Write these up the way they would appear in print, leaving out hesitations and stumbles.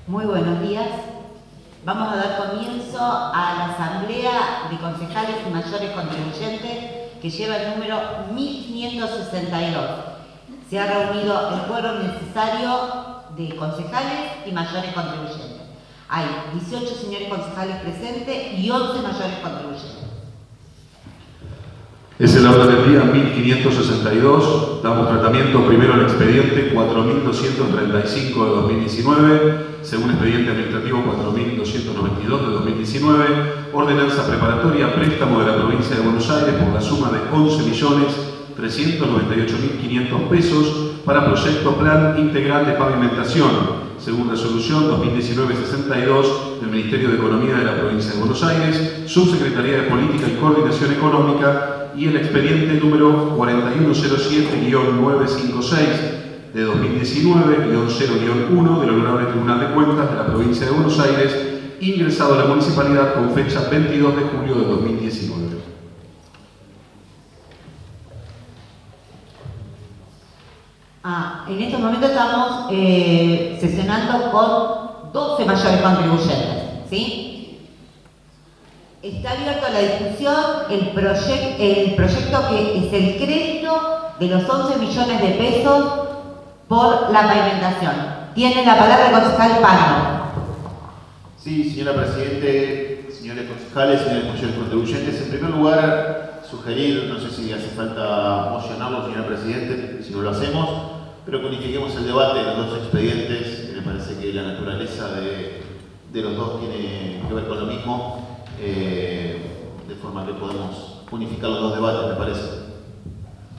Muy buenos días. Vamos a dar comienzo a la Asamblea de Concejales y Mayores Contribuyentes que lleva el número 1562. Se ha reunido el quórum necesario de concejales y mayores contribuyentes. Hay 18 señores concejales presentes y 11 mayores contribuyentes. Es el orden del día 1562. Damos tratamiento primero al expediente 4235 de 2019, según expediente administrativo 4292 de 2019, ordenanza preparatoria préstamo de la provincia de Buenos Aires por la suma de 11.398.500 pesos para proyecto Plan Integral de Pavimentación, según resolución 2019-62 del Ministerio de Economía de la provincia de Buenos Aires, Subsecretaría de Política y Coordinación Económica, y el expediente número 4107-956 de 2019-0-1 del Honorable Tribunal de Cuentas de la provincia de Buenos Aires, ingresado a la municipalidad con fecha 22 de julio de 2019. En estos momentos estamos sesionando con 12 mayores contribuyentes, ¿sí? Está abierto a la discusión el proyecto que es el crédito de los 11 millones de pesos por la pavimentación. Tiene la palabra el concejal Pano. Sí, señora Presidente, señores concejales, señores mayores contribuyentes. En primer lugar, sugerir, no sé si hace falta mocionarlo, señora Presidente, si no lo hacemos, pero que unifiquemos el debate de los dos expedientes. Me parece que la naturaleza de los dos tiene que ver con lo mismo. De forma que podemos unificar los dos debates, me parece.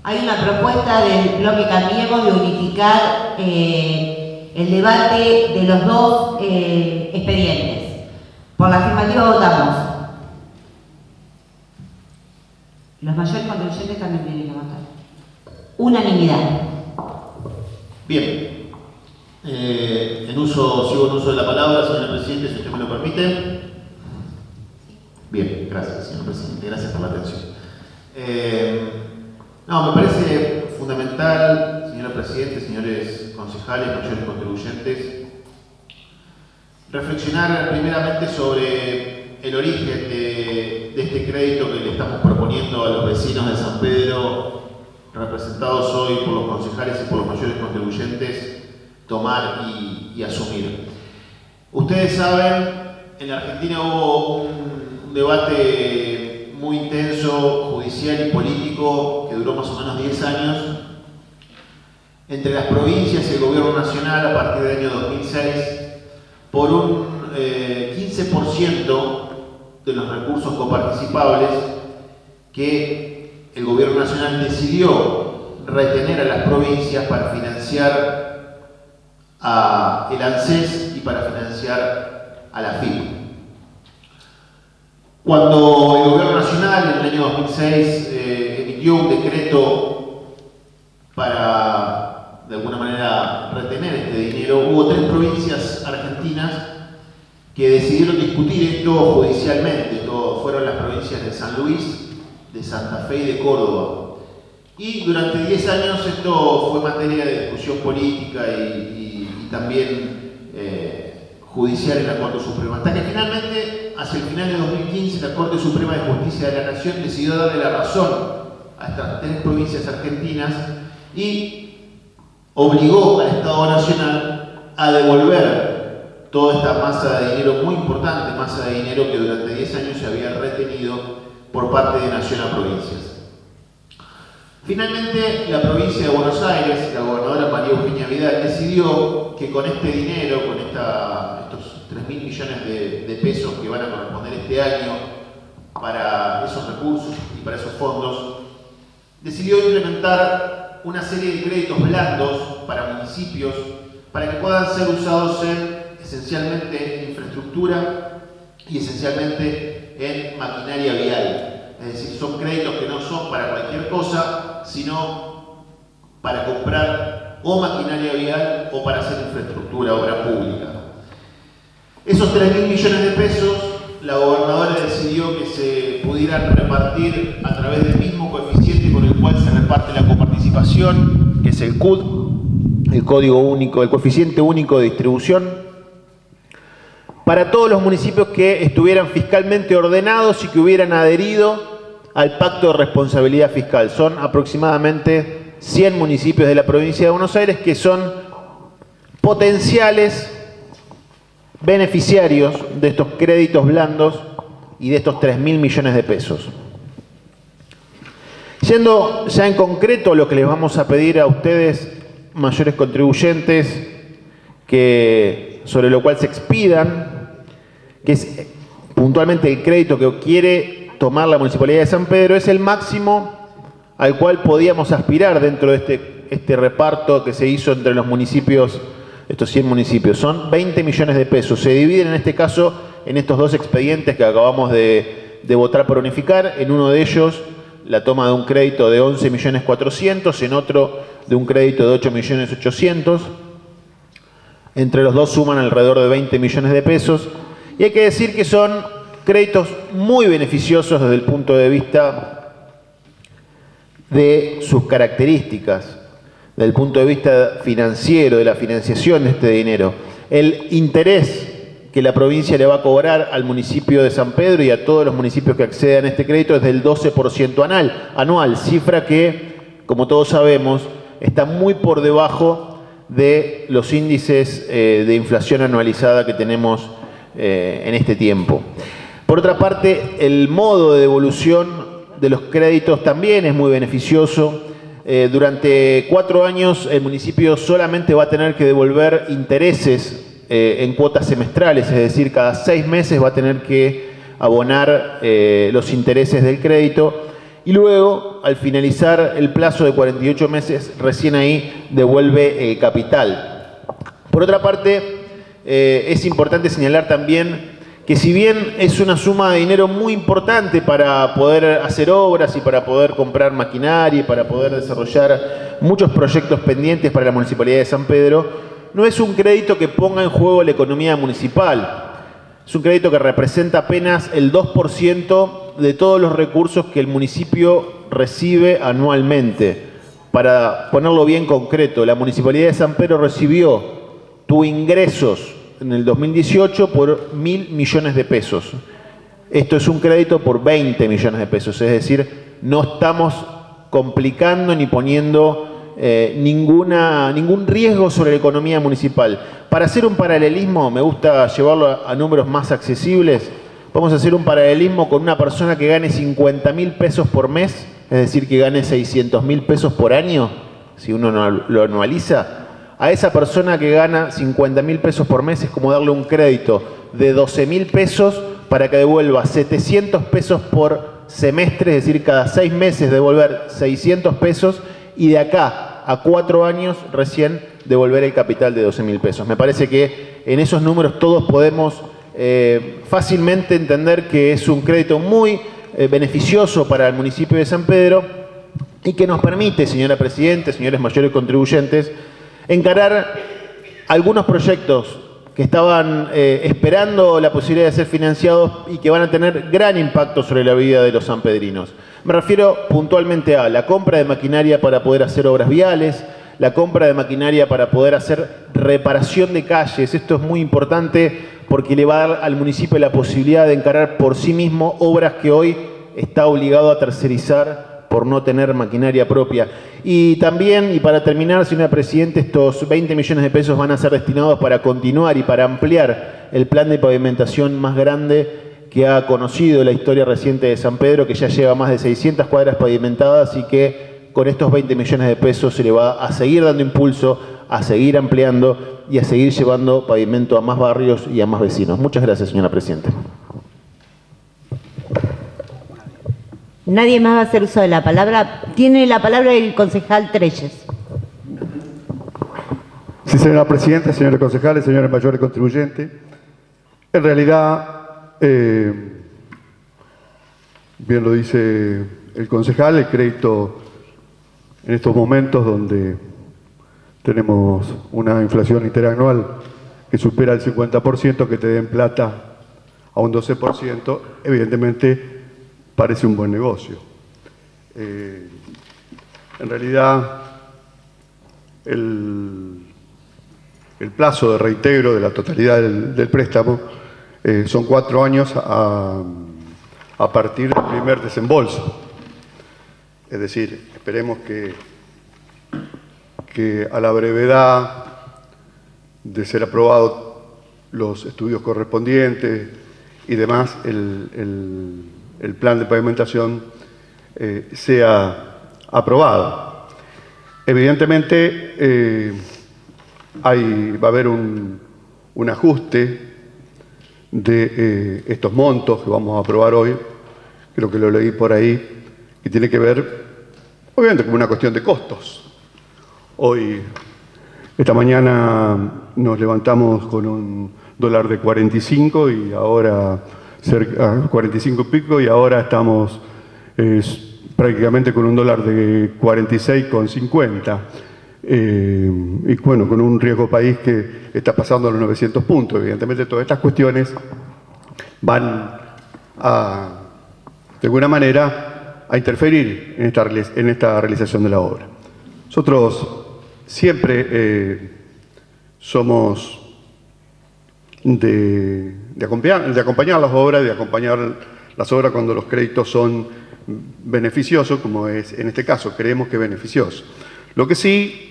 Hay una propuesta del bloque Cambiemos de unificar el debate de los dos expedientes. Por la afirmativa votamos. Los mayores contribuyentes también tienen que votar. Unanimidad. Bien. Sigo en uso de la palabra, señora Presidente, si usted me lo permite. Bien, gracias, señor Presidente. Gracias por la atención. Me parece fundamental, señora Presidente, señores concejales, mayores contribuyentes, reflexionar primeramente sobre el origen de este crédito que le estamos proponiendo a los vecinos de San Pedro, representados hoy por los concejales y por los mayores contribuyentes, tomar y asumir. Ustedes saben, en la Argentina hubo un debate muy intenso, judicial y político, que duró más o menos 10 años, entre las provincias y el gobierno nacional a partir del año 2006, por un 15% de los recursos coparticipables que el gobierno nacional decidió retener a las provincias para financiar a el ANSES y para financiar a la FIP. Cuando el gobierno nacional en el año 2006 emitió un decreto para, de alguna manera, retener este dinero, hubo 3 provincias argentinas que decidieron discutir esto judicialmente. Fueron las provincias de San Luis, de Santa Fe y de Córdoba. Y durante 10 años esto fue materia de discusión política y también judicial en la Corte Suprema. Hasta que finalmente, hacia el final de 2015, la Corte Suprema de Justicia de la Nación decidió darle la razón a estas 3 provincias argentinas y obligó al Estado Nacional a devolver toda esta masa de dinero, muy importante masa de dinero que durante 10 años se había retenido por parte de Nación a provincias. Finalmente, la provincia de Buenos Aires, la gobernadora María Eugenia Vidal, decidió que con este dinero, con estos 3.000 millones de pesos que van a corresponder este año para esos recursos y para esos fondos, decidió implementar una serie de créditos blandos para municipios para que puedan ser usados esencialmente en infraestructura y esencialmente en maquinaria vial. Es decir, son créditos que no son para cualquier cosa, sino para comprar o maquinaria vial o para hacer infraestructura, obra pública. Esos 3.000 millones de pesos, la gobernadora decidió que se pudieran repartir a través del mismo coeficiente con el cual se reparte la coparticipación, que es el CUD, el Código Único, el Coeficiente Único de Distribución, para todos los municipios que estuvieran fiscalmente ordenados y que hubieran adherido al Pacto de Responsabilidad Fiscal. Son aproximadamente 100 municipios de la provincia de Buenos Aires que son potenciales beneficiarios de estos créditos blandos y de estos 3.000 millones de pesos. Yendo ya en concreto a lo que les vamos a pedir a ustedes, mayores contribuyentes, sobre lo cual se expidan, que es puntualmente el crédito que quiere tomar la Municipalidad de San Pedro, es el máximo al cual podíamos aspirar dentro de este reparto que se hizo entre los municipios, estos 100 municipios. Son 20 millones de pesos. Se dividen en este caso en estos dos expedientes que acabamos de votar por unificar. En uno de ellos, la toma de un crédito de 11.400.000, en otro de un crédito de 8.800.000. Entre los dos suman alrededor de 20 millones de pesos. Y hay que decir que son créditos muy beneficiosos desde el punto de vista de sus características, desde el punto de vista financiero, de la financiación de este dinero. El interés que la provincia le va a cobrar al municipio de San Pedro y a todos los municipios que accedan a este crédito es del 12% anual, cifra que, como todos sabemos, está muy por debajo de los índices de inflación anualizada que tenemos en este tiempo. Por otra parte, el modo de devolución de los créditos también es muy beneficioso. Durante 4 años el municipio solamente va a tener que devolver intereses en cuotas semestrales, es decir, cada 6 meses va a tener que abonar los intereses del crédito y luego, al finalizar el plazo de 48 meses, recién ahí devuelve el capital. Por otra parte, es importante señalar también que si bien es una suma de dinero muy importante para poder hacer obras y para poder comprar maquinaria y para poder desarrollar muchos proyectos pendientes para la Municipalidad de San Pedro, no es un crédito que ponga en juego la economía municipal. Es un crédito que representa apenas el 2% de todos los recursos que el municipio recibe anualmente. Para ponerlo bien concreto, la Municipalidad de San Pedro tuvo ingresos en el 2018 por 1.000 millones de pesos. Esto es un crédito por 20 millones de pesos, es decir, no estamos complicando ni poniendo ningún riesgo sobre la economía municipal. Para hacer un paralelismo, me gusta llevarlo a números más accesibles, vamos a hacer un paralelismo con una persona que gane 50.000 pesos por mes, es decir, que gane 600.000 pesos por año, si uno lo anualiza. A esa persona que gana 50.000 pesos por mes es como darle un crédito de 12.000 pesos para que devuelva 700 pesos por semestre, es decir, cada 6 meses devolver 600 pesos y de acá a 4 años recién devolver el capital de 12.000 pesos. Me parece que en esos números todos podemos fácilmente entender que es un crédito muy beneficioso para el municipio de San Pedro y que nos permite, señora Presidenta, señores mayores contribuyentes, encarar algunos proyectos que estaban esperando la posibilidad de ser financiados y que van a tener gran impacto sobre la vida de los sanpedrinos. Me refiero puntualmente a la compra de maquinaria para poder hacer obras viales, la compra de maquinaria para poder hacer reparación de calles. Esto es muy importante porque le va a dar al municipio la posibilidad de encarar por sí mismo obras que hoy está obligado a tercerizar por no tener maquinaria propia. Y también, y para terminar, señora Presidenta, estos 20 millones de pesos van a ser destinados para continuar y para ampliar el plan de pavimentación más grande que ha conocido la historia reciente de San Pedro, que ya lleva más de 600 cuadras pavimentadas y que con estos 20 millones de pesos se le va a seguir dando impulso, a seguir ampliando y a seguir llevando pavimento a más barrios y a más vecinos. Muchas gracias, señora Presidenta. Nadie más va a hacer uso de la palabra. Tiene la palabra el concejal Treyes. Sí, señora Presidenta, señores concejales, señores mayores contribuyentes. En realidad, bien lo dice el concejal, el crédito en estos momentos donde tenemos una inflación interanual que supera el 50%, que te den plata a un 12%, evidentemente parece un buen negocio. En realidad, el plazo de reintegro de la totalidad del préstamo son 4 años a partir del primer desembolso. Es decir, esperemos que a la brevedad de ser aprobados los estudios correspondientes y demás, el plan de pavimentación sea aprobado. Evidentemente, va a haber un ajuste de estos montos que vamos a aprobar hoy, creo que lo leí por ahí, que tiene que ver, obviamente, con una cuestión de costos. Esta mañana nos levantamos con un dólar de 45 y ahora 45 y pico, y ahora estamos prácticamente con un dólar de 46,50. Y bueno, con un riesgo país que está pasando a los 900 puntos. Evidentemente todas estas cuestiones van a, de alguna manera, a interferir en esta realización de la obra. Nosotros siempre somos de acompañar las obras, de acompañar las obras cuando los créditos son beneficiosos, como es en este caso, creemos que es beneficioso. Lo que sí,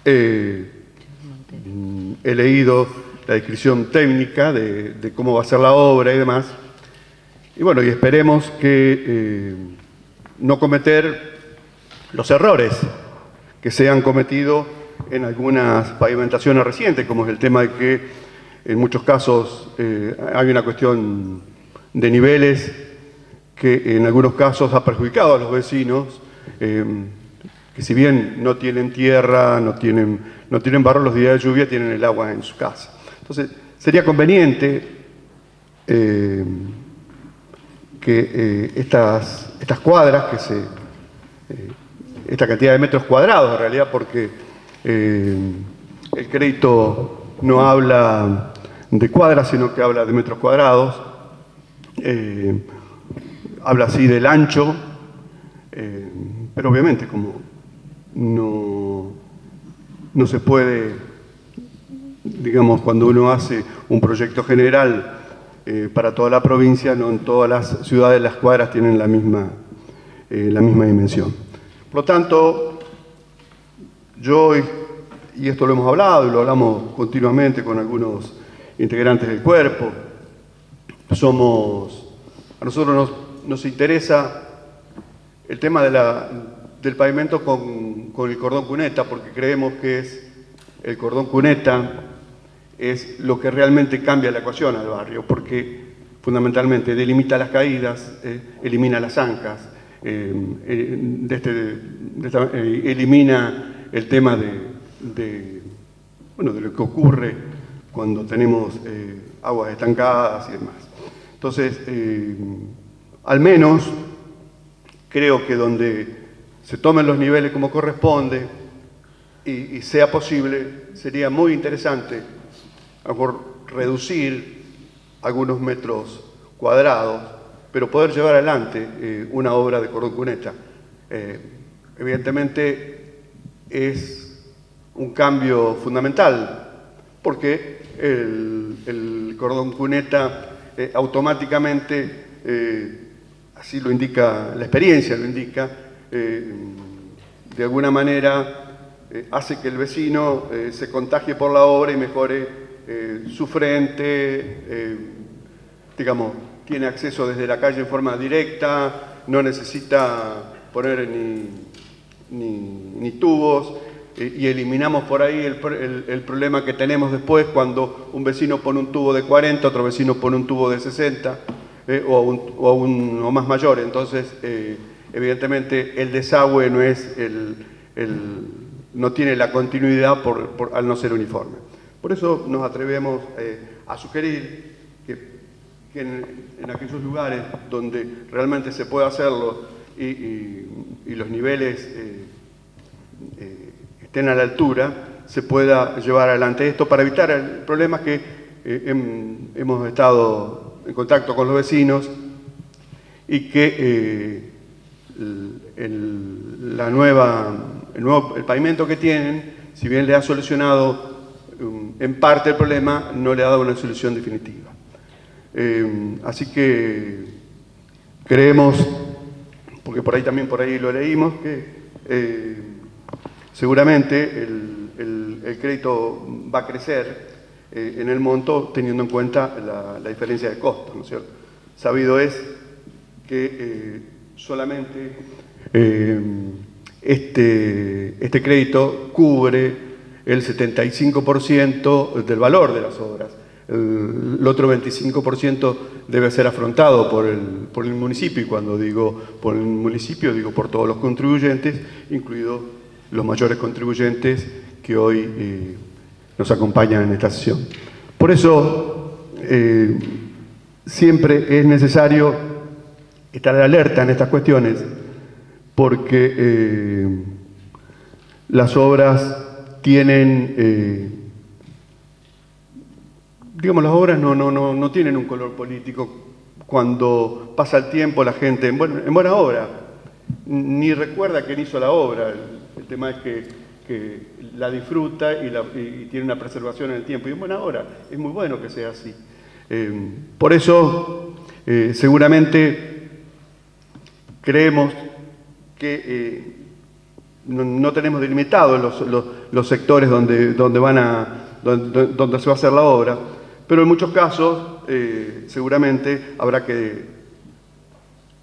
he leído la descripción técnica de cómo va a ser la obra y demás, y bueno, y esperemos que no cometer los errores que se han cometido en algunas pavimentaciones recientes, como es el tema de que en muchos casos hay una cuestión de niveles que en algunos casos ha perjudicado a los vecinos, que si bien no tienen tierra, no tienen barro, los días de lluvia tienen el agua en su casa. Entonces, sería conveniente que estas cuadras, esta cantidad de metros cuadrados en realidad, porque el crédito no habla de cuadras, sino que habla de metros cuadrados, habla así del ancho, pero obviamente como no se puede, digamos, cuando uno hace un proyecto general para toda la provincia, no en todas las ciudades las cuadras tienen la misma dimensión. Por lo tanto, yo, y esto lo hemos hablado y lo hablamos continuamente con algunos integrantes del cuerpo, a nosotros nos interesa el tema del pavimento con el cordón cuneta, porque creemos que el cordón cuneta es lo que realmente cambia la ecuación al barrio, porque fundamentalmente delimita las caídas, elimina las zancas, elimina el tema de lo que ocurre cuando tenemos aguas estancadas y demás. Entonces, al menos creo que donde se tomen los niveles como corresponde y sea posible, sería muy interesante reducir algunos metros cuadrados, pero poder llevar adelante una obra de cordón cuneta. Evidentemente es un cambio fundamental, porque el cordón cuneta automáticamente, así lo indica la experiencia, lo indica, de alguna manera hace que el vecino se contagie por la obra y mejore su frente, digamos, tiene acceso desde la calle en forma directa, no necesita poner ni tubos, y eliminamos por ahí el problema que tenemos después cuando un vecino pone un tubo de 40, otro vecino pone un tubo de 60 o más mayor. Entonces, evidentemente, el desagüe no tiene la continuidad al no ser uniforme. Por eso nos atrevemos a sugerir que en aquellos lugares donde realmente se pueda hacerlo y los niveles estén a la altura, se pueda llevar adelante esto para evitar el problema que hemos estado en contacto con los vecinos y que el pavimento que tienen, si bien le ha solucionado en parte el problema, no le ha dado una solución definitiva. Así que creemos, porque por ahí lo leímos, que seguramente el crédito va a crecer en el monto teniendo en cuenta la diferencia de costos, ¿no es cierto? Sabido es que solamente este crédito cubre el 75% del valor de las obras. El otro 25% debe ser afrontado por el municipio, y cuando digo por el municipio digo por todos los contribuyentes, incluidos los mayores contribuyentes que hoy nos acompañan en esta sesión. Por eso siempre es necesario estar alerta en estas cuestiones, porque las obras tienen, digamos, las obras no tienen un color político. Cuando pasa el tiempo la gente, en buena obra, ni recuerda quién hizo la obra. El tema es que la disfruta y tiene una preservación en el tiempo. Y en buena hora, es muy bueno que sea así. Por eso, seguramente creemos que no tenemos delimitados los sectores donde se va a hacer la obra, pero en muchos casos seguramente habrá que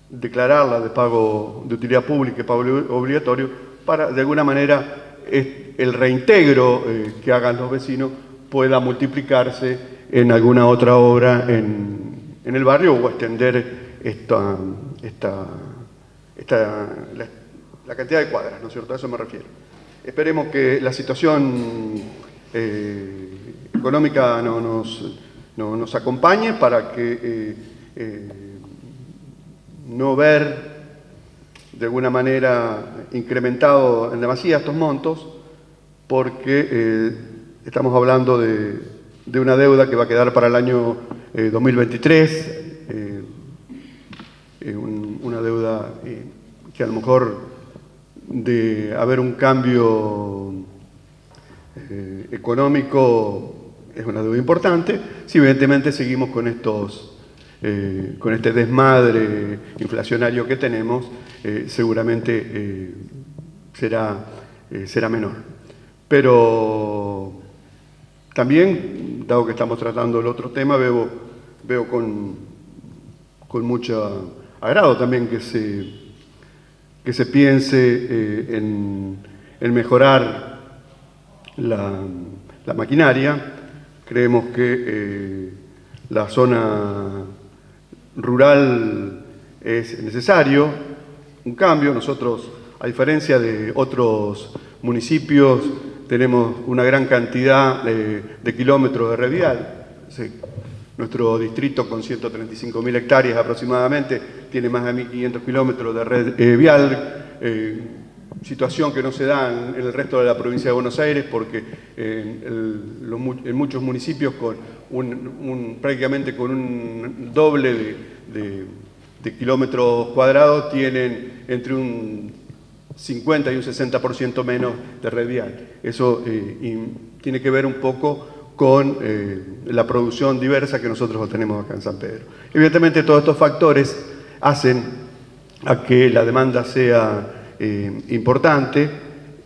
declararla de pago de utilidad pública y pago obligatorio para, de alguna manera, el reintegro que hagan los vecinos pueda multiplicarse en alguna otra obra en el barrio, o extender la cantidad de cuadras, ¿no es cierto? A eso me refiero. Esperemos que la situación económica nos acompañe para que no ver de alguna manera incrementado en demasía estos montos, porque estamos hablando de una deuda que va a quedar para el año 2023, una deuda que a lo mejor de haber un cambio económico es una deuda importante. Si evidentemente seguimos con este desmadre inflacionario que tenemos, seguramente será menor. Pero también, dado que estamos tratando el otro tema, veo con mucho agrado también que se piense en mejorar la maquinaria. Creemos que la zona rural es necesario un cambio. Nosotros, a diferencia de otros municipios, tenemos una gran cantidad de kilómetros de red vial. Nuestro distrito, con 135.000 hectáreas aproximadamente, tiene más de 1.500 kilómetros de red vial, situación que no se da en el resto de la provincia de Buenos Aires, porque en muchos municipios prácticamente con un doble de kilómetros cuadrados tienen entre un 50 y un 60% menos de red vial. Eso tiene que ver un poco con la producción diversa que nosotros tenemos acá en San Pedro. Evidentemente todos estos factores hacen a que la demanda sea importante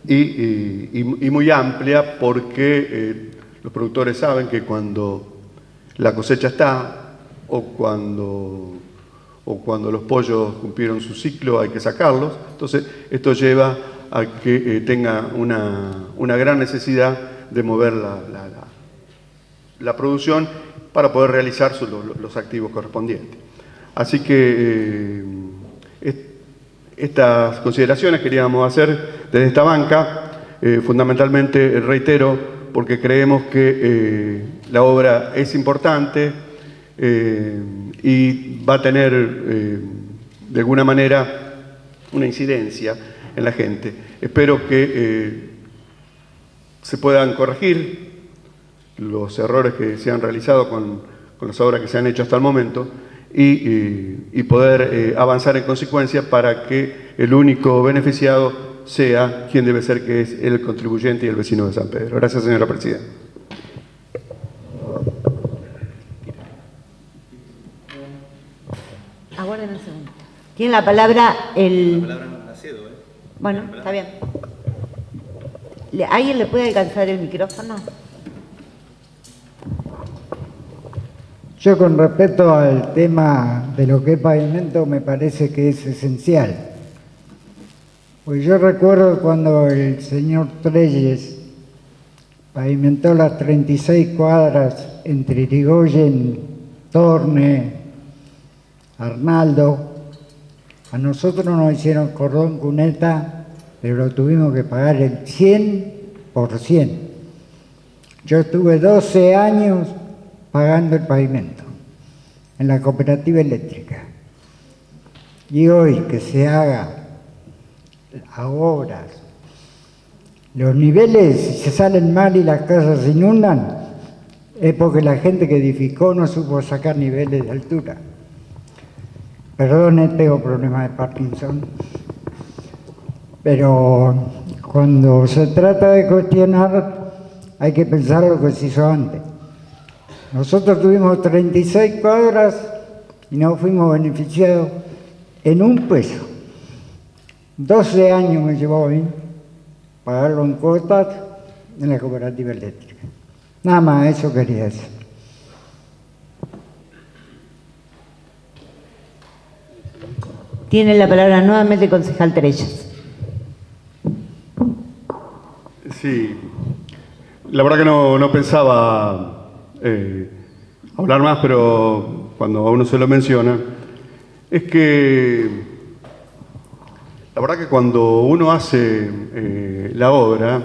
y muy amplia, porque los productores saben que cuando la cosecha está o cuando los pollos cumplieron su ciclo hay que sacarlos. Entonces esto lleva a que tenga una gran necesidad de mover la producción para poder realizar los activos correspondientes. Así que estas consideraciones queríamos hacer desde esta banca, fundamentalmente, reitero, porque creemos que la obra es importante y va a tener de alguna manera una incidencia en la gente. Espero que se puedan corregir los errores que se han realizado con las obras que se han hecho hasta el momento y poder avanzar en consecuencia para que el único beneficiado sea quien debe ser, que es el contribuyente y el vecino de San Pedro. Gracias, señora presidenta. denme un segundo. Tiene la palabra el... La palabra no la cedo, ¿eh? Bueno, está bien. ¿Alguien le puede alcanzar el micrófono? Yo con respecto al tema de lo que es pavimento me parece que es esencial. Pues yo recuerdo cuando el señor Trelles pavimentó las 36 cuadras entre Irigoyen, Torne, Arnaldo. A nosotros nos hicieron cordón cuneta, pero lo tuvimos que pagar el 100%. Yo estuve 12 años pagando el pavimento en la cooperativa eléctrica. Y hoy que se haga a obras, los niveles, si se salen mal y las casas se inundan, es porque la gente que edificó no supo sacar niveles de altura. Perdone, tengo problemas de Parkinson. Pero cuando se trata de cuestionar, hay que pensar lo que se hizo antes. Nosotros tuvimos 36 cuadras y no fuimos beneficiados en un peso. 12 años me llevó a mí pagarlo en cuotas en la cooperativa eléctrica. Nada más, eso quería decir. Tiene la palabra nuevamente el concejal Trelles. Sí, la verdad que no pensaba hablar más, pero cuando a uno se lo menciona, es que la verdad que cuando uno hace la obra,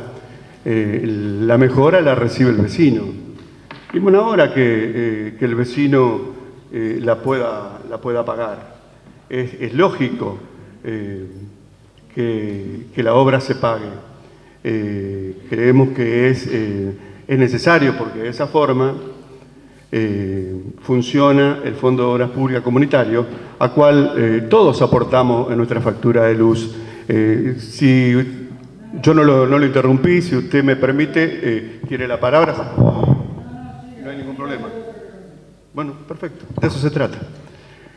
la mejora la recibe el vecino. Y una obra que el vecino la pueda pagar. Es lógico que la obra se pague. Creemos que es necesario porque de esa forma funciona el Fondo de Obras Públicas Comunitario, a cual todos aportamos en nuestra factura de luz. Si yo no lo interrumpí, si usted me permite, quiere la palabra, no hay ningún problema. Bueno, perfecto, de eso se trata.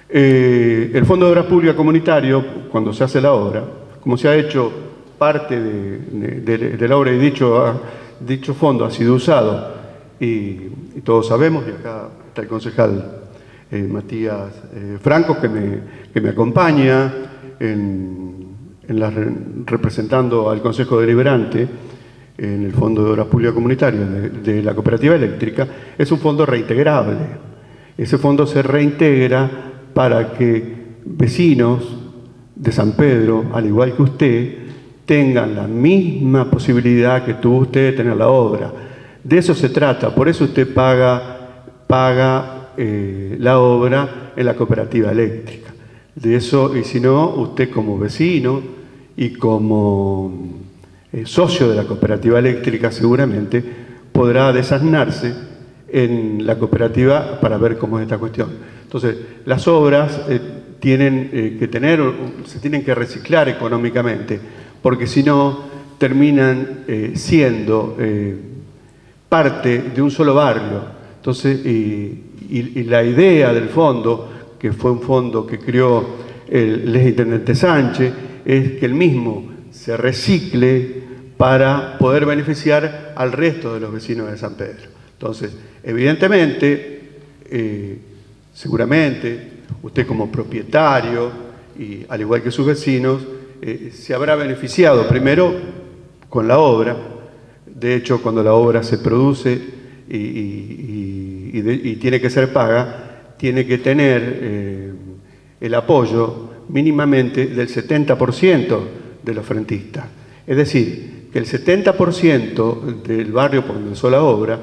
El Fondo de Obras Públicas Comunitario, cuando se hace la obra, como se ha hecho parte de la obra y dicho fondo ha sido usado, y todos sabemos, y acá está el concejal Matías Franco que me acompaña representando al Consejo Deliberante en el Fondo de Obras Públicas Comunitarias de la Cooperativa Eléctrica. Es un fondo reintegrable. Ese fondo se reintegra para que vecinos de San Pedro, al igual que usted, tengan la misma posibilidad que tuvo usted de tener la obra. De eso se trata, por eso usted paga la obra en la cooperativa eléctrica. De eso, y si no, usted como vecino y como socio de la cooperativa eléctrica seguramente podrá desasnarse en la cooperativa para ver cómo es esta cuestión. Entonces, las obras se tienen que reciclar económicamente, porque si no terminan siendo parte de un solo barrio. Entonces, y la idea del fondo, que fue un fondo que creó el exintendente Sánchez, es que el mismo se recicle para poder beneficiar al resto de los vecinos de San Pedro. Entonces, evidentemente, seguramente, usted como propietario, y al igual que sus vecinos, se habrá beneficiado primero con la obra. De hecho, cuando la obra se produce y tiene que ser paga, tiene que tener el apoyo mínimamente del 70% de los frentistas. Es decir, que el 70% del barrio por donde empezó la obra,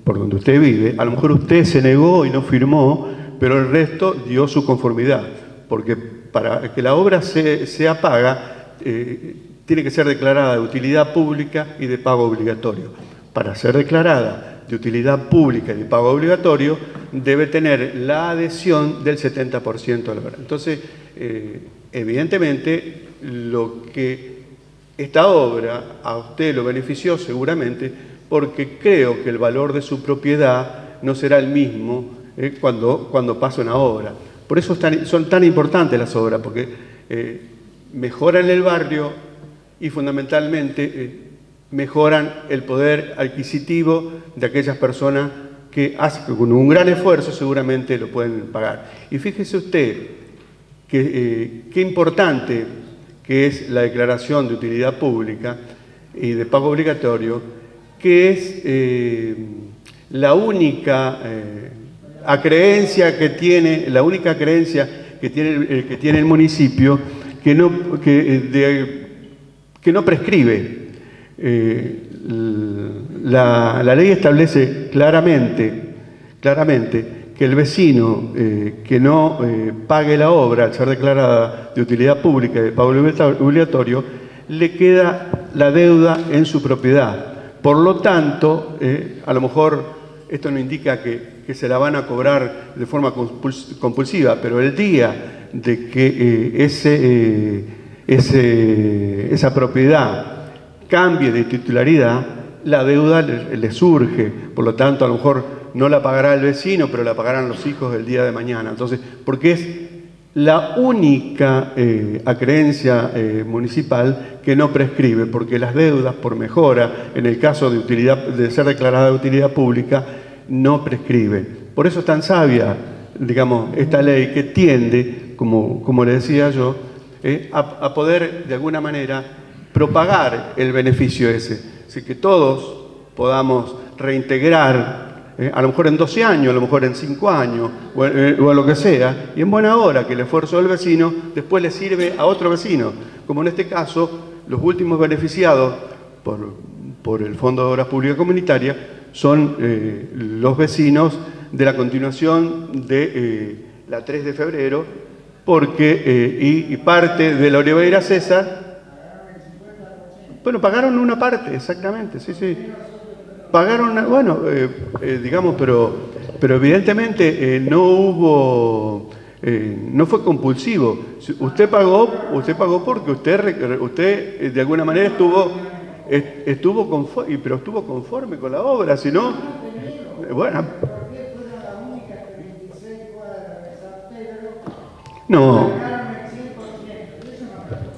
por donde usted vive, a lo mejor usted se negó y no firmó, pero el resto dio su conformidad, porque para que la obra sea paga, tiene que ser declarada de utilidad pública y de pago obligatorio. Para ser declarada de utilidad pública y de pago obligatorio, debe tener la adhesión del 70% de la obra. Entonces, evidentemente, lo que esta obra a usted lo benefició seguramente, porque creo que el valor de su propiedad no será el mismo cuando pase una obra. Por eso son tan importantes las obras, porque mejoran el barrio y fundamentalmente mejoran el poder adquisitivo de aquellas personas que con un gran esfuerzo seguramente lo pueden pagar. Y fíjese usted qué importante que es la declaración de utilidad pública y de pago obligatorio, que es la única acreencia que tiene el municipio que no prescribe. La ley establece claramente que el vecino que no pague la obra al ser declarada de utilidad pública y de pago obligatorio, le queda la deuda en su propiedad. Por lo tanto, a lo mejor esto no indica que se la van a cobrar de forma compulsiva, pero el día de que esa propiedad cambie de titularidad, la deuda le surge. Por lo tanto, a lo mejor no la pagará el vecino, pero la pagarán los hijos del día de mañana. Entonces, porque es la única acreencia municipal que no prescribe, porque las deudas por mejora, en el caso de ser declarada de utilidad pública, no prescriben. Por eso es tan sabia, digamos, esta ley que tiende, como le decía yo, a poder de alguna manera propagar el beneficio ese. Así que todos podamos reintegrar, a lo mejor en 12 años, a lo mejor en 5 años, o a lo que sea, y en buena hora, que el esfuerzo del vecino después le sirve a otro vecino, como en este caso, los últimos beneficiados por el Fondo de Obras Públicas Comunitarias son los vecinos de la continuación de la 3 de febrero, porque, y parte de la Oliveira César. Bueno, pagaron una parte, exactamente, sí. Pagaron, digamos, pero evidentemente no hubo, no fue compulsivo. Usted pagó porque usted de alguna manera estuvo conforme con la obra, si no, bueno. No.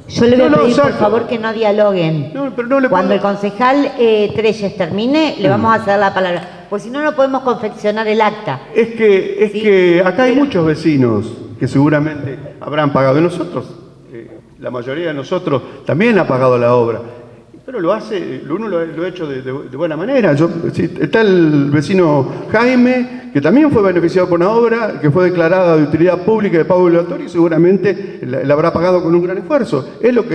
Yo le voy a pedir, por exacto. favor, que no dialoguen. No, pero no le Cuando puedo... el concejal Trelles termine, le vamos a ceder la palabra. Pues si no, no podemos confeccionar el acta. Es que acá hay muchos vecinos que seguramente habrán pagado. Y nosotros, la mayoría de nosotros, también ha pagado la obra. Pero lo ha hecho de buena manera. Está el vecino Jaime, que también fue beneficiado por una obra que fue declarada de utilidad pública de pago obligatorio y seguramente la habrá pagado con un gran esfuerzo. Es lo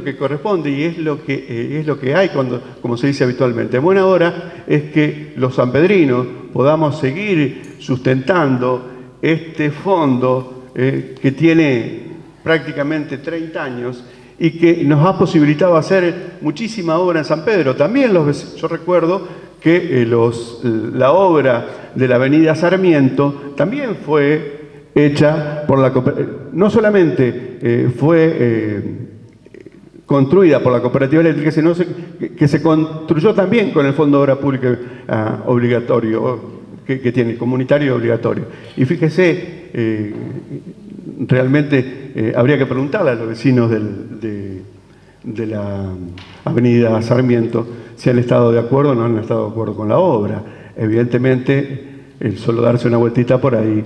que corresponde y es lo que hay como se dice habitualmente. En buena hora es que los sanpedrinos podamos seguir sustentando este fondo que tiene prácticamente 30 años y que nos ha posibilitado hacer muchísima obra en San Pedro. También yo recuerdo que la obra de la avenida Sarmiento también fue hecha por la cooperativa, no solamente fue construida por la cooperativa eléctrica, sino que se construyó también con el Fondo de Obras Públicas obligatorio, que tiene, comunitario obligatorio. Y fíjese, realmente habría que preguntarle a los vecinos de la avenida Sarmiento si han estado de acuerdo o no han estado de acuerdo con la obra. Evidentemente, el solo darse una vueltita por ahí,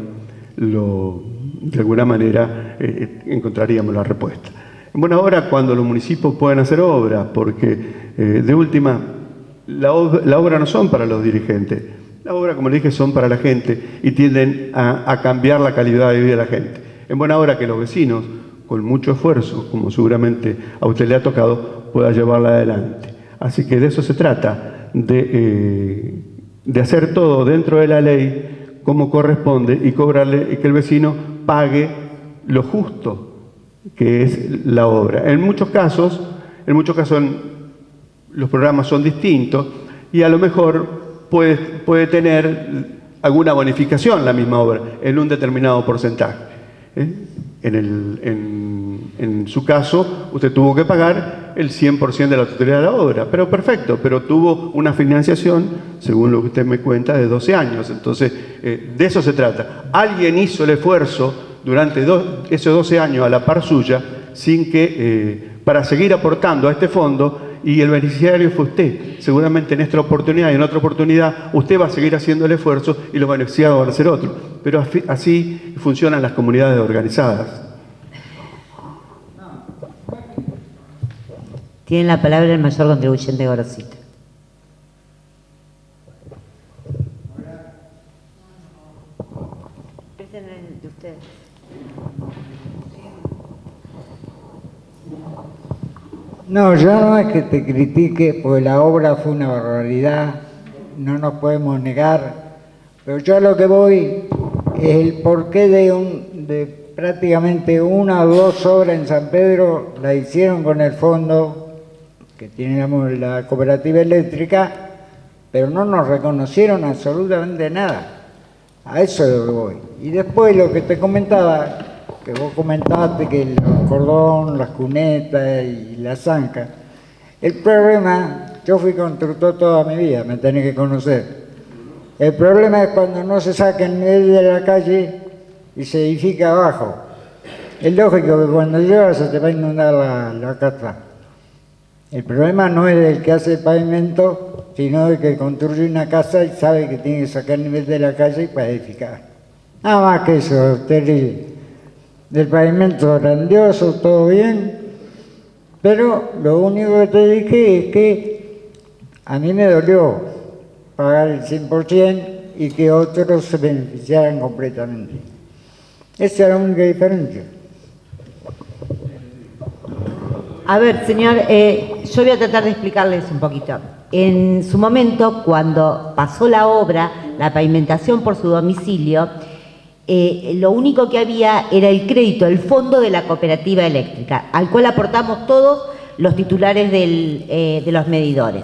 de alguna manera encontraríamos la respuesta. En buena hora cuando los municipios pueden hacer obras, porque de última, la obra no son para los dirigentes, la obra, como le dije, son para la gente y tienden a cambiar la calidad de vida de la gente. En buena hora que los vecinos, con mucho esfuerzo, como seguramente a usted le ha tocado, pueda llevarla adelante. Así que de eso se trata, de hacer todo dentro de la ley como corresponde y cobrarle y que el vecino pague lo justo que es la obra. En muchos casos los programas son distintos y a lo mejor puede tener alguna bonificación la misma obra en un determinado porcentaje. en su caso, usted tuvo que pagar el 100% de la totalidad de la obra. Pero perfecto, pero tuvo una financiación, según lo que usted me cuenta, de 12 años. Entonces, de eso se trata. Alguien hizo el esfuerzo durante esos 12 años a la par suya, sin que, para seguir aportando a este fondo, y el beneficiario fue usted. Seguramente en esta oportunidad y en otra oportunidad usted va a seguir haciendo el esfuerzo y los beneficiados van a ser otros. Pero así funcionan las comunidades organizadas. Tiene la palabra el mayor contribuyente Gorosito. De ustedes. No, yo no es que te critique, porque la obra fue una barbaridad, no nos podemos negar, pero yo a lo que voy es el porqué de prácticamente una o dos obras en San Pedro, la hicieron con el fondo que tiene la cooperativa eléctrica, pero no nos reconocieron absolutamente nada. A eso es lo que voy. Y después lo que te comentaba, que vos comentaste que el cordón, las cunetas y la zanca. El problema, yo fui constructor toda mi vida, me tenés que conocer. El problema es cuando no se saca el nivel de la calle y se edifica abajo. Es lógico que cuando llueva se te va a inundar la casa. El problema no es del que hace el pavimento, sino del que construye una casa y sabe que tiene que sacar el nivel de la calle y para edificar. Nada más que eso, terrible. Del pavimento grandioso, todo bien, pero lo único que te dije es que a mí me dolió pagar el 100% y que otros se beneficiaran completamente. Esa es la única diferencia. A ver, señor, yo voy a tratar de explicarles un poquito. En su momento, cuando pasó la obra, la pavimentación por su domicilio, lo único que había era el crédito, el fondo de la cooperativa eléctrica, al cual aportamos todos los titulares de los medidores.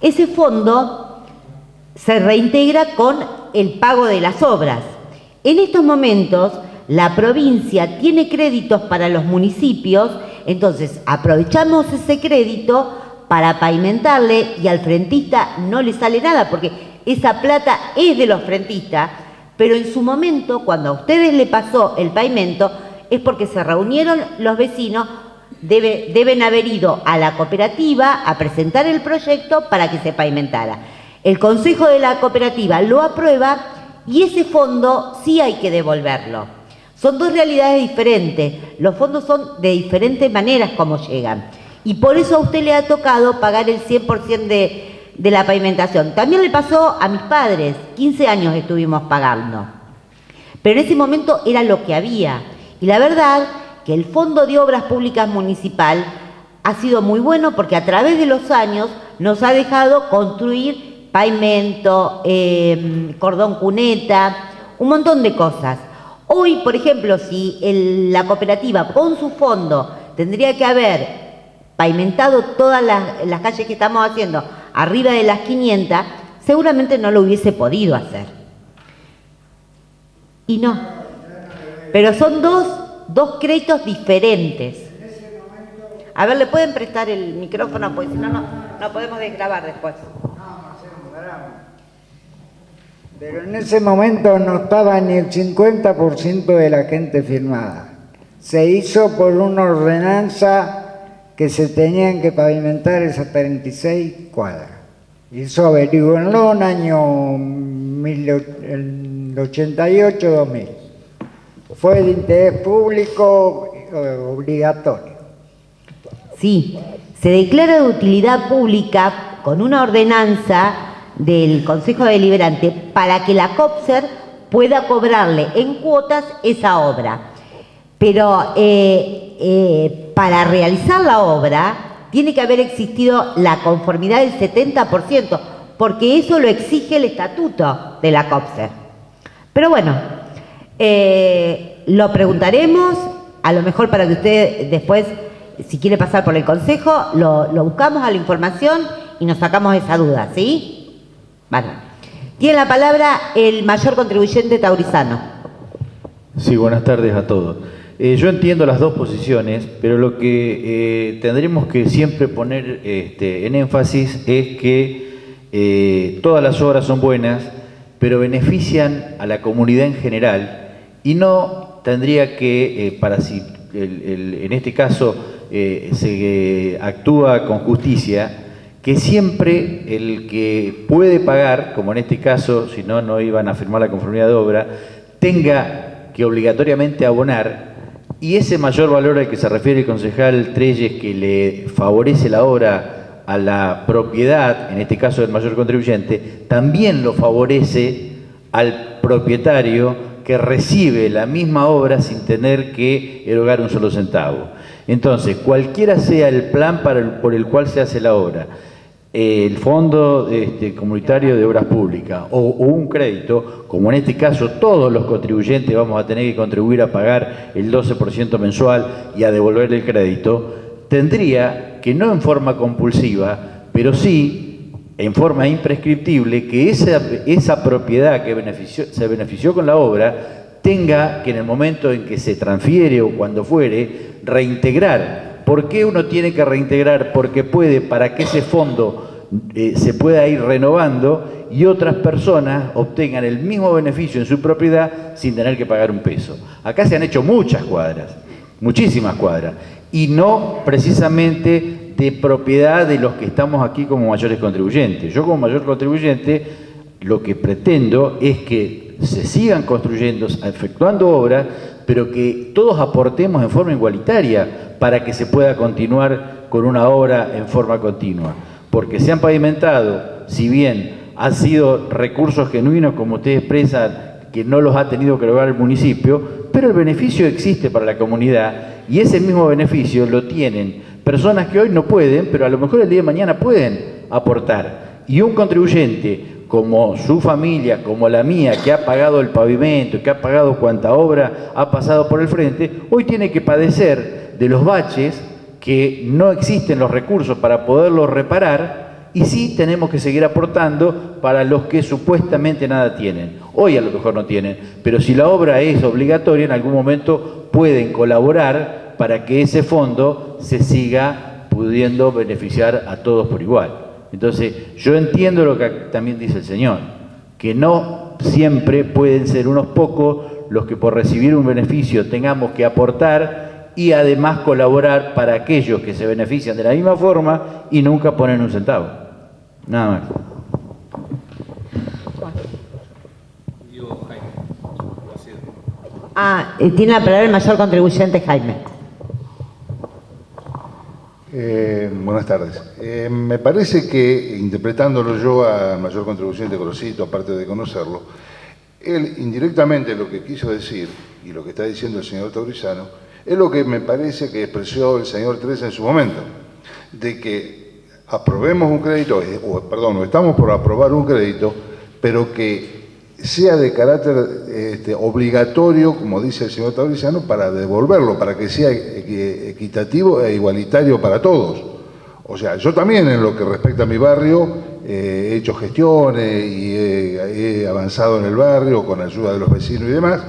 Ese fondo se reintegra con el pago de las obras. En estos momentos, la provincia tiene créditos para los municipios, entonces aprovechamos ese crédito para pavimentarle y al frentista no le sale nada, porque esa plata es de los frentistas. Pero en su momento, cuando a ustedes le pasó el pavimento, es porque se reunieron los vecinos, deben haber ido a la cooperativa a presentar el proyecto para que se pavimentara. El consejo de la cooperativa lo aprueba y ese fondo sí hay que devolverlo. Son dos realidades diferentes. Los fondos son de diferentes maneras como llegan. Y por eso a usted le ha tocado pagar el 100% de la pavimentación. También le pasó a mis padres, 15 años estuvimos pagando. Pero en ese momento era lo que había. Y la verdad que el Fondo de Obras Públicas Municipal ha sido muy bueno porque a través de los años nos ha dejado construir pavimento, cordón cuneta, un montón de cosas. Hoy, por ejemplo, si la cooperativa con su fondo tendría que haber pavimentado todas las calles que estamos haciendo arriba de las 500, seguramente no lo hubiese podido hacer. Y no. Pero son dos créditos diferentes. A ver, ¿le pueden prestar el micrófono? Porque si no, no podemos desgrabar después. Pero en ese momento no estaba ni el 50% de la gente firmada. Se hizo por una ordenanza que se tenían que pavimentar esas 36 cuadras. Y eso averiguenlo en el año 88-2000. Fue de interés público obligatorio. Sí, se declara de utilidad pública con una ordenanza del Consejo Deliberante para que la COPSER pueda cobrarle en cuotas esa obra. Pero para realizar la obra tiene que haber existido la conformidad del 70%, porque eso lo exige el estatuto de la COPSER. Pero bueno, lo preguntaremos, a lo mejor para que usted después, si quiere pasar por el consejo, lo buscamos a la información y nos sacamos esa duda, ¿sí? Vale. Tiene la palabra el mayor contribuyente Taurizano. Sí, buenas tardes a todos. Yo entiendo las dos posiciones, pero lo que tendremos que siempre poner en énfasis es que todas las obras son buenas, pero benefician a la comunidad en general y no tendría que, en este caso se actúa con justicia, que siempre el que puede pagar, como en este caso, si no, no iban a firmar la conformidad de obra, tenga que obligatoriamente abonar, y ese mayor valor al que se refiere el concejal Trelles, que le favorece la obra a la propiedad, en este caso del mayor contribuyente, también lo favorece al propietario que recibe la misma obra sin tener que erogar un solo centavo. Entonces, cualquiera sea el plan por el cual se hace la obra, el Fondo Comunitario de Obras Públicas o un crédito, como en este caso todos los contribuyentes vamos a tener que contribuir a pagar el 12% mensual y a devolver el crédito, tendría que, no en forma compulsiva, pero sí en forma imprescriptible, que esa propiedad que se benefició con la obra tenga que, en el momento en que se transfiere o cuando fuere, reintegrar. ¿Por qué uno tiene que reintegrar? Porque puede, para que ese fondo se pueda ir renovando y otras personas obtengan el mismo beneficio en su propiedad sin tener que pagar un peso. Acá se han hecho muchas cuadras, muchísimas cuadras, y no precisamente de propiedad de los que estamos aquí como mayores contribuyentes. Yo, como mayor contribuyente, lo que pretendo es que se sigan construyendo, efectuando obras, pero que todos aportemos en forma igualitaria para que se pueda continuar con una obra en forma continua. Porque se han pavimentado, si bien han sido recursos genuinos, como ustedes expresan, que no los ha tenido que lograr el municipio, pero el beneficio existe para la comunidad y ese mismo beneficio lo tienen personas que hoy no pueden, pero a lo mejor el día de mañana pueden aportar. Y un contribuyente como su familia, como la mía, que ha pagado el pavimento, que ha pagado cuanta obra ha pasado por el frente, hoy tiene que padecer de los baches, que no existen los recursos para poderlos reparar, y sí tenemos que seguir aportando para los que supuestamente nada tienen. Hoy a lo mejor no tienen, pero si la obra es obligatoria, en algún momento pueden colaborar para que ese fondo se siga pudiendo beneficiar a todos por igual. Entonces, yo entiendo lo que también dice el señor, que no siempre pueden ser unos pocos los que por recibir un beneficio tengamos que aportar y además colaborar para aquellos que se benefician de la misma forma y nunca ponen un centavo. Nada más. Tiene la palabra el mayor contribuyente, Jaime. Buenas tardes. Me parece que, interpretándolo yo al mayor contribuyente Gorosito, aparte de conocerlo, él indirectamente lo que quiso decir, y lo que está diciendo el señor Taurizano, es lo que me parece que expresó el señor Trelles en su momento, de que aprobemos un crédito, o estamos por aprobar un crédito, pero que sea de carácter obligatorio, como dice el señor Taurizano, para devolverlo, para que sea equitativo e igualitario para todos. O sea, yo también, en lo que respecta a mi barrio, he hecho gestiones y he avanzado en el barrio con ayuda de los vecinos y demás,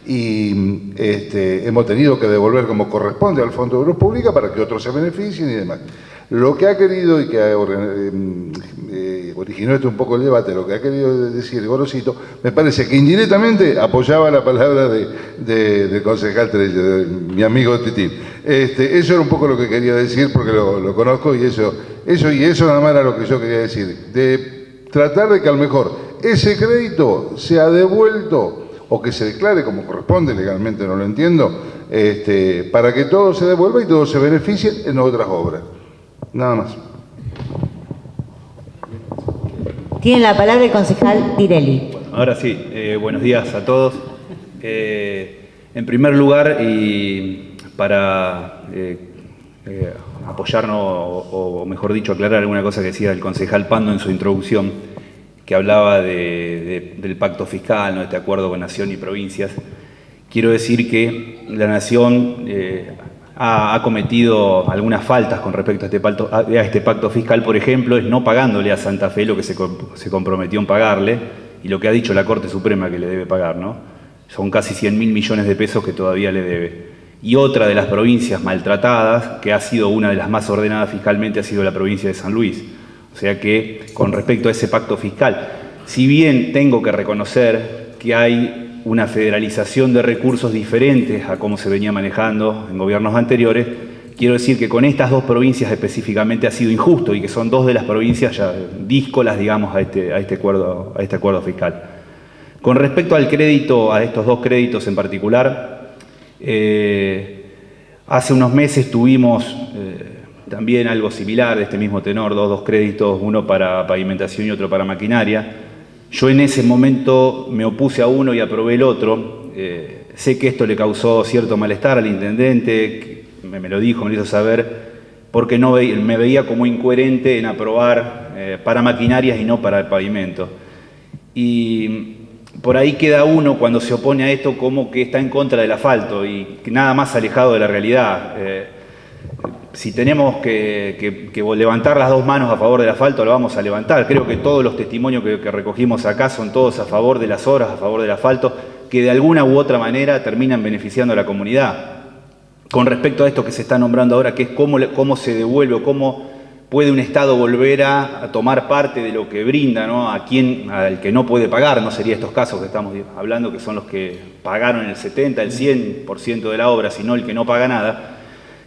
y hemos tenido que devolver como corresponde al Fondo de Obras Públicas para que otros se beneficien y demás. Lo que ha querido, y que originó esto un poco el debate, lo que ha querido decir Gorosito, me parece que indirectamente apoyaba la palabra del concejal Trelles, de mi amigo Titín. Eso era un poco lo que quería decir, porque lo conozco, y eso nada más era lo que yo quería decir, de tratar de que a lo mejor ese crédito sea devuelto o que se declare como corresponde legalmente, no lo entiendo, para que todo se devuelva y todos se beneficien en otras obras. Nada más. Tiene la palabra el concejal Tirelli. Ahora sí, buenos días a todos. En primer lugar, y para apoyarnos, o mejor dicho, aclarar alguna cosa que decía el concejal Pando en su introducción, que hablaba del pacto fiscal, ¿no?, este acuerdo con Nación y provincias. Quiero decir que la Nación ha cometido algunas faltas con respecto a este pacto fiscal. Por ejemplo, es no pagándole a Santa Fe lo que se comprometió en pagarle, y lo que ha dicho la Corte Suprema que le debe pagar, ¿no? Son casi 100.000 millones de pesos que todavía le debe. y otra de las provincias maltratadas, que ha sido una de las más ordenadas fiscalmente, ha sido la provincia de San Luis. O sea que, con respecto a ese pacto fiscal, si bien tengo que reconocer que hay una federalización de recursos diferentes a cómo se venía manejando en gobiernos anteriores, quiero decir que con estas dos provincias específicamente ha sido injusto y que son dos de las provincias ya díscolas, digamos, a este acuerdo fiscal. Con respecto al crédito, a estos dos créditos en particular, hace unos meses tuvimos también algo similar de este mismo tenor, dos créditos, uno para pavimentación y otro para maquinaria. Yo en ese momento me opuse a uno y aprobé el otro. Sé que esto le causó cierto malestar al intendente, que me lo dijo, me lo hizo saber, porque me veía como incoherente en aprobar para maquinarias y no para el pavimento. Y por ahí queda uno cuando se opone a esto como que está en contra del asfalto y nada más alejado de la realidad. Si tenemos que levantar las dos manos a favor del asfalto, lo vamos a levantar. Creo que todos los testimonios que recogimos acá son todos a favor de las obras, a favor del asfalto, que de alguna u otra manera terminan beneficiando a la comunidad. Con respecto a esto que se está nombrando ahora, que es cómo se devuelve o cómo puede un Estado volver a tomar parte de lo que brinda, ¿no?, al que no puede pagar. No sería estos casos que estamos hablando, que son los que pagaron el 70, el 100% de la obra, sino el que no paga nada.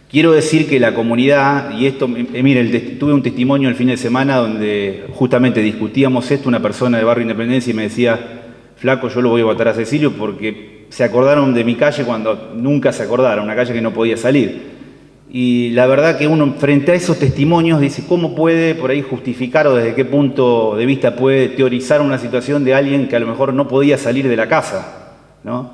Quiero decir que la comunidad, y esto, mire, tuve un testimonio el fin de semana donde justamente discutíamos esto, una persona de Barrio Independencia, y me decía: flaco, yo lo voy a votar a Cecilio porque se acordaron de mi calle cuando nunca se acordaron, una calle que no podía salir. Y la verdad que uno frente a esos testimonios dice, ¿cómo puede por ahí justificar o desde qué punto de vista puede teorizar una situación de alguien que a lo mejor no podía salir de la casa, ¿no?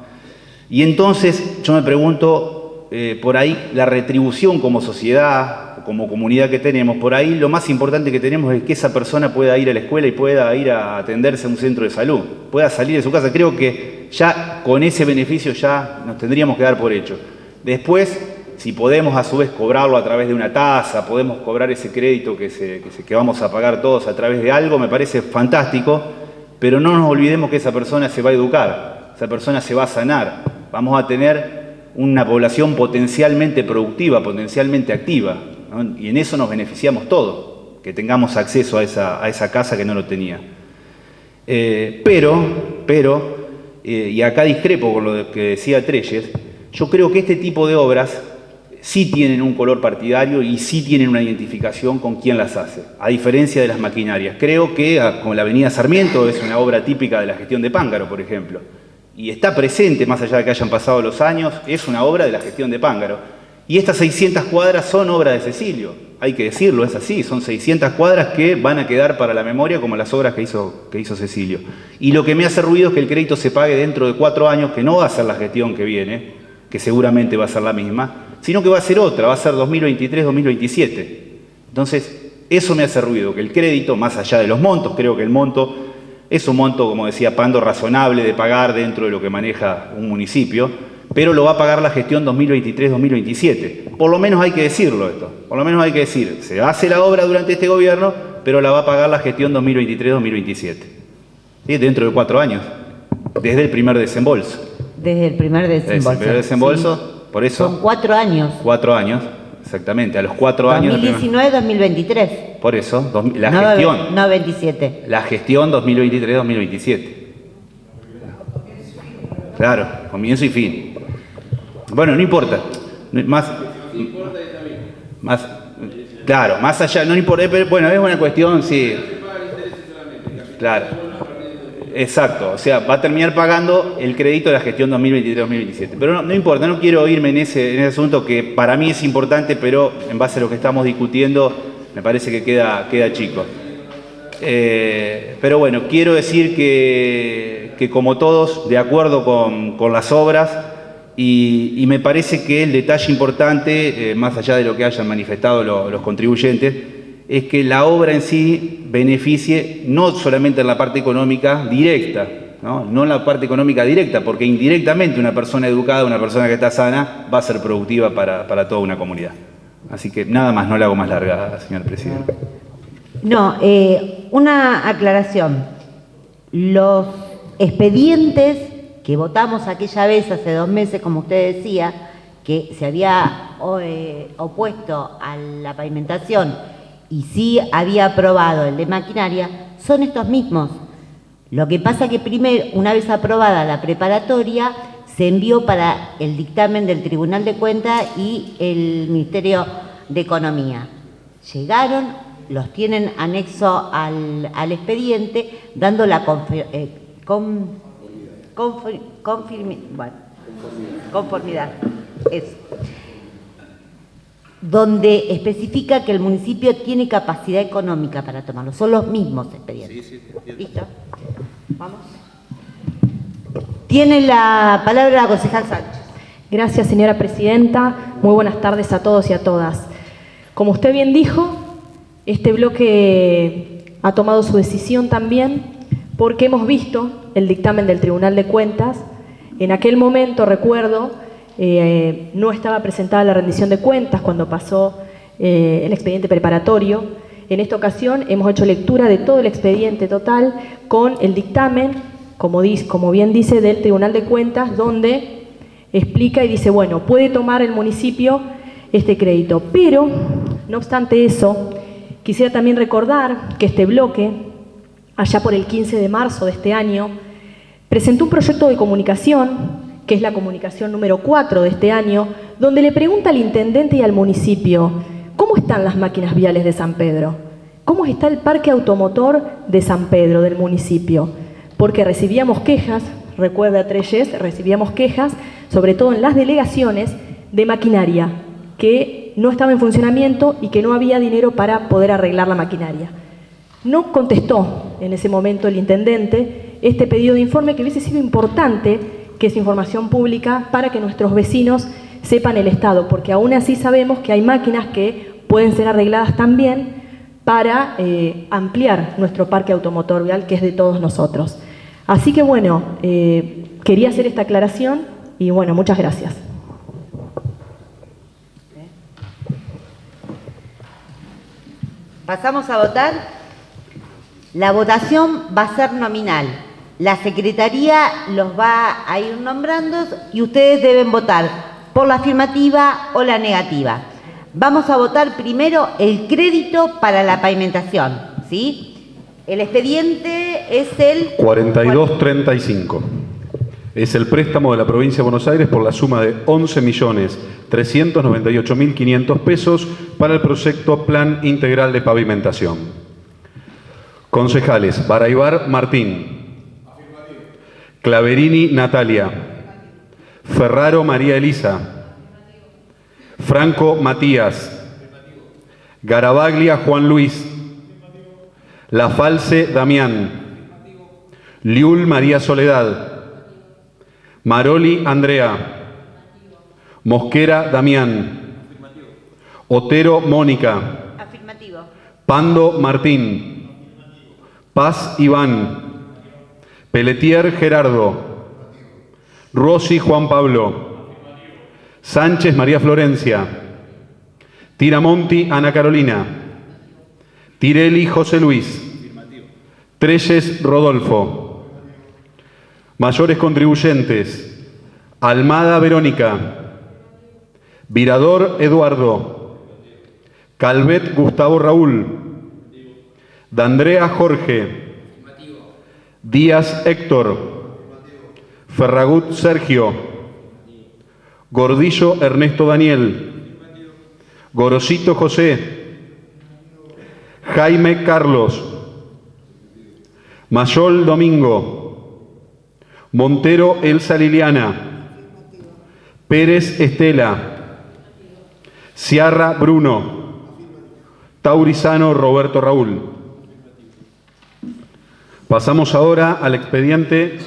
Y entonces yo me pregunto, por ahí la retribución como sociedad, como comunidad que tenemos, por ahí lo más importante que tenemos es que esa persona pueda ir a la escuela y pueda ir a atenderse a un centro de salud, pueda salir de su casa. Creo que ya con ese beneficio ya nos tendríamos que dar por hecho. Después, si podemos a su vez cobrarlo a través de una tasa, podemos cobrar ese crédito que vamos a pagar todos a través de algo, me parece fantástico, pero no nos olvidemos que esa persona se va a educar, esa persona se va a sanar, vamos a tener una población potencialmente productiva, potencialmente activa, ¿no? Y en eso nos beneficiamos todos, que tengamos acceso a esa casa que no lo tenía. Y acá discrepo con lo que decía Treyes, yo creo que este tipo de obras sí tienen un color partidario y sí tienen una identificación con quién las hace, a diferencia de las maquinarias. Creo que, como la Avenida Sarmiento, es una obra típica de la gestión de Pángaro, por ejemplo, y está presente, más allá de que hayan pasado los años, es una obra de la gestión de Pángaro. Y estas 600 cuadras son obra de Cecilio, hay que decirlo, es así, son 600 cuadras que van a quedar para la memoria como las obras que hizo Cecilio. Y lo que me hace ruido es que el crédito se pague dentro de 4 años, que no va a ser la gestión que viene, que seguramente va a ser la misma, sino que va a ser otra, va a ser 2023-2027. Entonces, eso me hace ruido, que el crédito, más allá de los montos, creo que el monto es un monto, como decía Pando, razonable de pagar dentro de lo que maneja un municipio, pero lo va a pagar la gestión 2023-2027. Por lo menos hay que decirlo esto, por lo menos hay que decir, se hace la obra durante este gobierno, pero la va a pagar la gestión 2023-2027. ¿Sí? Dentro de 4 años, desde el primer desembolso. Desde el primer desembolso. Desde el primer desembolso, sí. Por eso... Son 4 años. 4 años, exactamente, a los 4 años... 2019-2023. Por eso, gestión... No 27. La gestión 2023-2027. Claro, comienzo y fin. Bueno, no importa. Claro, más allá, no importa, pero bueno, es una cuestión, sí. Claro. Exacto, o sea, va a terminar pagando el crédito de la gestión 2023-2027. Pero no importa, no quiero irme en ese asunto que para mí es importante, pero en base a lo que estamos discutiendo, me parece que queda chico. Pero bueno, quiero decir que como todos, de acuerdo con las obras, y me parece que el detalle importante, más allá de lo que hayan manifestado los contribuyentes, es que la obra en sí beneficie no solamente en la parte económica directa, no en la parte económica directa, porque indirectamente una persona educada, una persona que está sana, va a ser productiva para toda una comunidad. Así que nada más, no la hago más larga, señor presidente. No, una aclaración. Los expedientes que votamos aquella vez, hace 2 meses, como usted decía, que se había opuesto a la pavimentación y sí había aprobado el de maquinaria, son estos mismos. Lo que pasa que primero, una vez aprobada la preparatoria, se envió para el dictamen del Tribunal de Cuentas y el Ministerio de Economía. Llegaron, los tienen anexo al expediente, dando la conformidad. Eso. Donde especifica que el municipio tiene capacidad económica para tomarlo. Son los mismos expedientes. Sí, ¿listo? Vamos. Tiene la palabra la concejal Sánchez. Gracias, señora presidenta. Muy buenas tardes a todos y a todas. Como usted bien dijo, este bloque ha tomado su decisión también porque hemos visto el dictamen del Tribunal de Cuentas. En aquel momento, recuerdo, no estaba presentada la rendición de cuentas cuando pasó el expediente preparatorio. En esta ocasión hemos hecho lectura de todo el expediente total con el dictamen, como bien dice, del Tribunal de Cuentas, donde explica y dice, bueno, puede tomar el municipio este crédito. Pero, no obstante eso, quisiera también recordar que este bloque, allá por el 15 de marzo de este año, presentó un proyecto de comunicación, que es la comunicación número 4 de este año, donde le pregunta al intendente y al municipio, ¿cómo están las máquinas viales de San Pedro? ¿Cómo está el parque automotor de San Pedro, del municipio? Porque recibíamos quejas, recuerda Treyes, recibíamos quejas, sobre todo en las delegaciones, de maquinaria, que no estaba en funcionamiento y que no había dinero para poder arreglar la maquinaria. No contestó en ese momento el intendente este pedido de informe, que hubiese sido importante que es información pública para que nuestros vecinos sepan el estado, porque aún así sabemos que hay máquinas que pueden ser arregladas también para ampliar nuestro parque automotor vial, que es de todos nosotros. Así que bueno, quería hacer esta aclaración y bueno, muchas gracias. Pasamos a votar. La votación va a ser nominal. La Secretaría los va a ir nombrando y ustedes deben votar por la afirmativa o la negativa. Vamos a votar primero el crédito para la pavimentación, ¿sí? El expediente es el 4235. Es el préstamo de la provincia de Buenos Aires por la suma de 11.398.500 pesos para el proyecto Plan Integral de Pavimentación. Concejales: Baraybar Martín. Claverini Natalia. Ferraro María Elisa. Franco Matías. Garavaglia Juan Luis. Lafalce Damián. Liul María Soledad. Maroli Andrea. Mosquera Damián. Otero Mónica. afirmativo. Pando Martín. Paz Iván. Pelletier Gerardo. Rossi Juan Pablo. Sánchez María Florencia. Tiramonti Ana Carolina. Tirelli José Luis. Treyes Rodolfo. Mayores contribuyentes: Almada Verónica. Virador Eduardo. Calvet Gustavo Raúl. D'Andrea Jorge. Díaz Héctor. Ferragut Sergio. Gordillo Ernesto Daniel. Gorosito José. Jaime Carlos. Mayol Domingo. Montero Elsa Liliana. Pérez Estela. Ciarra Bruno. Taurizano Roberto Raúl. Pasamos ahora al expediente.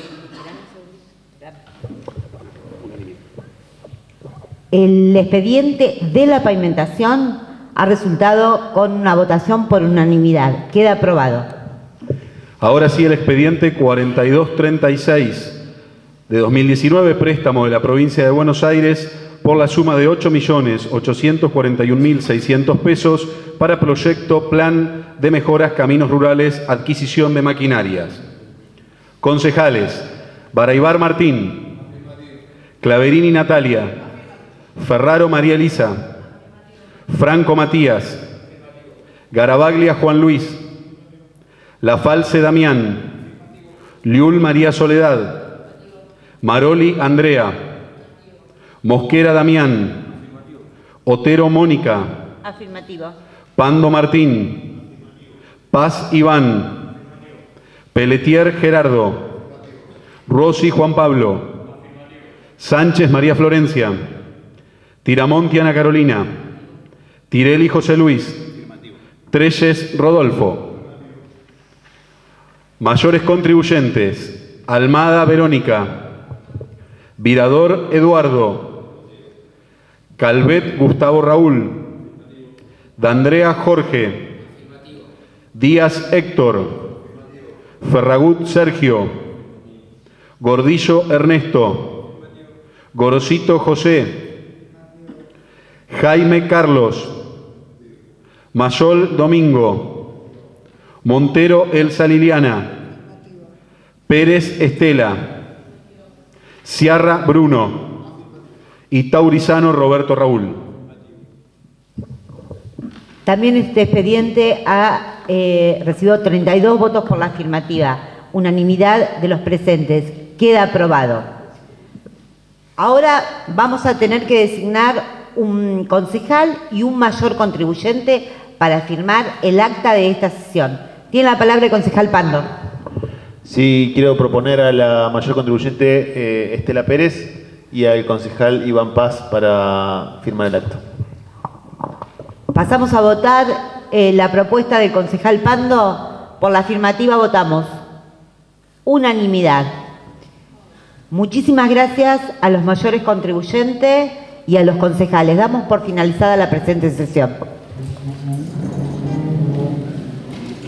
El expediente de la pavimentación ha resultado con una votación por unanimidad. Queda aprobado. Ahora sí, el expediente 4236 de 2019, préstamo de la provincia de Buenos Aires por la suma de 8.841.600 pesos para proyecto Plan de Mejoras Caminos Rurales, adquisición de maquinarias. Concejales: Baraybar Martín. Claverini Natalia. Ferraro María Elisa. Franco Matías. Garavaglia Juan Luis. Lafalce Damián. Liul María Soledad. Maroli Andrea. Mosquera Damián. Otero Mónica. Afirmativo. Pando Martín. Paz Iván. Pelletier Gerardo. Rossi Juan Pablo. Sánchez María Florencia. Tiramonti Ana Carolina. Tirelli José Luis. Treyes Rodolfo. Mayores contribuyentes: Almada Verónica. Virador Eduardo. Calvet Gustavo Raúl. D'Andrea Jorge. Díaz Héctor. Ferragut Sergio. Gordillo Ernesto. Gorosito José. Jaime Carlos. Mayol Domingo. Montero Elsa Liliana. Pérez Estela. Ciarra Bruno. Y Taurizano Roberto Raúl. También este expediente ha recibido 32 votos por la afirmativa, unanimidad de los presentes. Queda aprobado. Ahora vamos a tener que designar un concejal y un mayor contribuyente para firmar el acta de esta sesión. Tiene la palabra el concejal Pando. Sí, quiero proponer a la mayor contribuyente Estela Pérez y al concejal Iván Paz para firmar el acta. Pasamos a votar la propuesta del concejal Pando. Por la afirmativa votamos. Unanimidad. Muchísimas gracias a los mayores contribuyentes y a los concejales. Damos por finalizada la presente sesión.